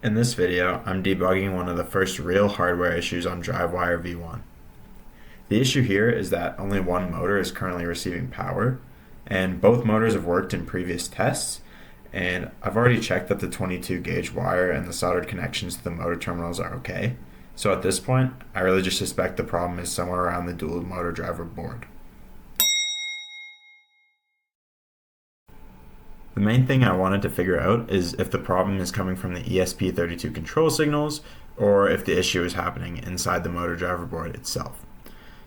In this video, I'm debugging one of the first real hardware issues on DriveWire V1. The issue here is that only one motor is currently receiving power, and both motors have worked in previous tests, and I've already checked that the 22 gauge wire and the soldered connections to the motor terminals are okay. So at this point, I really just suspect the problem is somewhere around the dual motor driver board. The main thing I wanted to figure out is if the problem is coming from the ESP32 control signals or if the issue is happening inside the motor driver board itself.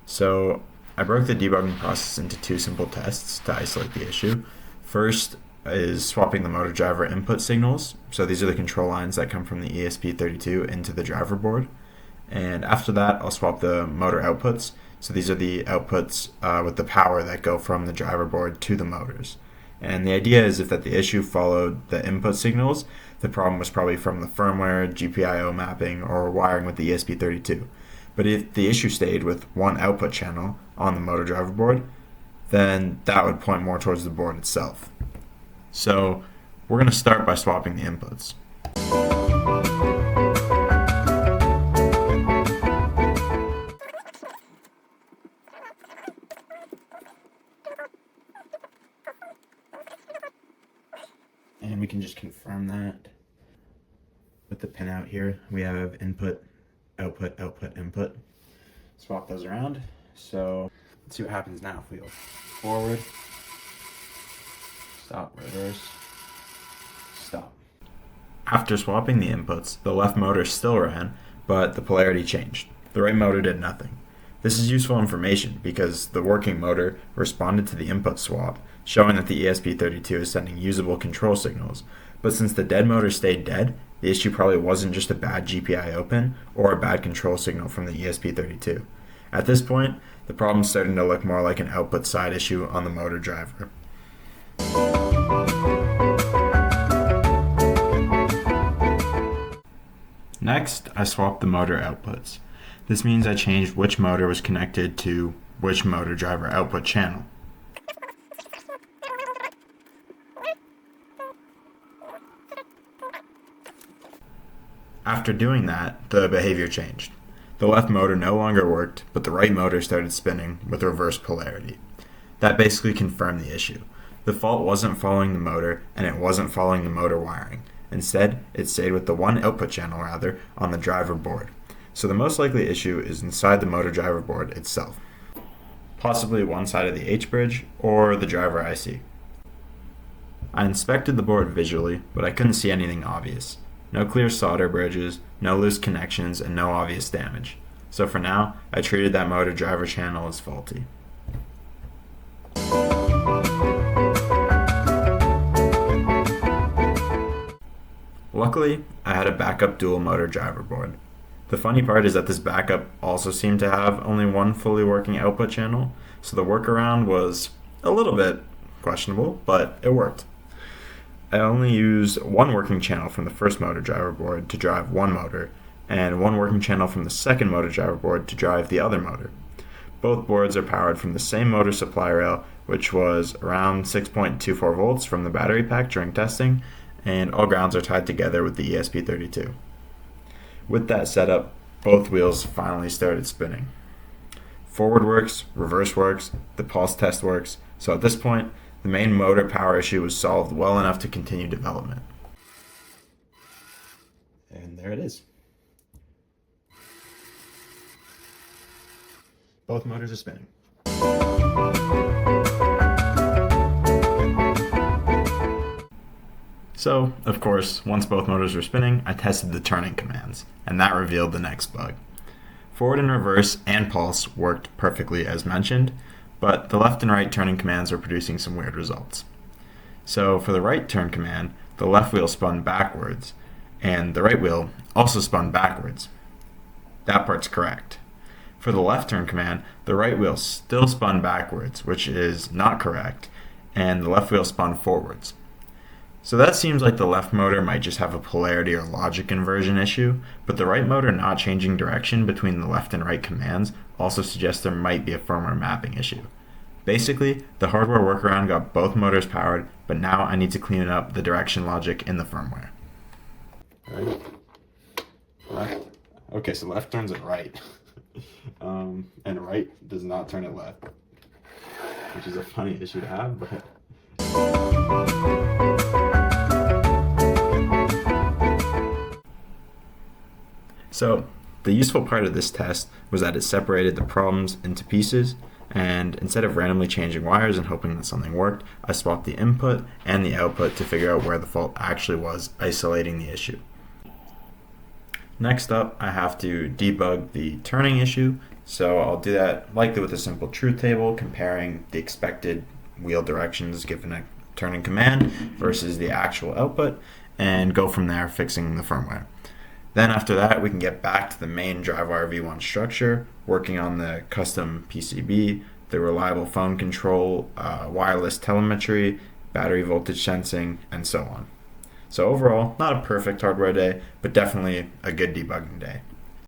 So I broke the debugging process into two simple tests to isolate the issue. First is swapping the motor driver input signals. So these are the control lines that come from the ESP32 into the driver board. And after that, I'll swap the motor outputs. So these are the outputs with the power that go from the driver board to the motors. And the idea is if that the issue followed the input signals, the problem was probably from the firmware, GPIO mapping, or wiring with the ESP32. But if the issue stayed with one output channel on the motor driver board, then that would point more towards the board itself. So we're going to start by swapping the inputs. And we can just confirm that with the pinout here. We have input, output, output, input. Swap those around. So let's see what happens now. If we go forward, stop, reverse, stop. After swapping the inputs, the left motor still ran, but the polarity changed. The right motor did nothing. This is useful information because the working motor responded to the input swap, showing that the ESP32 is sending usable control signals, but since the dead motor stayed dead, the issue probably wasn't just a bad GPIO pin or a bad control signal from the ESP32. At this point, the problem's starting to look more like an output side issue on the motor driver. Next, I swapped the motor outputs. This means I changed which motor was connected to which motor driver output channel. After doing that, the behavior changed. The left motor no longer worked, but the right motor started spinning with reverse polarity. That basically confirmed the issue. The fault wasn't following the motor, and it wasn't following the motor wiring. Instead, it stayed with the one output channel on the driver board. So the most likely issue is inside the motor driver board itself. Possibly one side of the H-bridge or the driver IC. I inspected the board visually, but I couldn't see anything obvious. No clear solder bridges, no loose connections, and no obvious damage. So for now, I treated that motor driver channel as faulty. Luckily, I had a backup dual motor driver board. The funny part is that this backup also seemed to have only one fully working output channel, so the workaround was a little bit questionable, but it worked. I only used one working channel from the first motor driver board to drive one motor, and one working channel from the second motor driver board to drive the other motor. Both boards are powered from the same motor supply rail, which was around 6.24 volts from the battery pack during testing, and all grounds are tied together with the ESP32. With that setup, both wheels finally started spinning. Forward works, reverse works, the pulse test works, so at this point, the main motor power issue was solved well enough to continue development. And there it is. Both motors are spinning. So, of course, once both motors were spinning, I tested the turning commands, and that revealed the next bug. Forward and reverse and pulse worked perfectly as mentioned, but the left and right turning commands were producing some weird results. So for the right turn command, the left wheel spun backwards, and the right wheel also spun backwards. That part's correct. For the left turn command, the right wheel still spun backwards, which is not correct, and the left wheel spun forwards. So that seems like the left motor might just have a polarity or logic inversion issue, but the right motor not changing direction between the left and right commands also suggests there might be a firmware mapping issue. Basically, the hardware workaround got both motors powered, but now I need to clean up the direction logic in the firmware. Alright, Left. Okay, so left turns it right. And right does not turn it left, which is a funny issue to have, but so the useful part of this test was that it separated the problems into pieces, and instead of randomly changing wires and hoping that something worked, I swapped the input and the output to figure out where the fault actually was, isolating the issue. Next up, I have to debug the turning issue, so I'll do that likely with a simple truth table comparing the expected wheel directions given a turning command versus the actual output, and go from there fixing the firmware. Then after that, we can get back to the main DriveWire V1 structure, working on the custom PCB, the reliable phone control, wireless telemetry, battery voltage sensing, and so on. So overall, not a perfect hardware day, but definitely a good debugging day.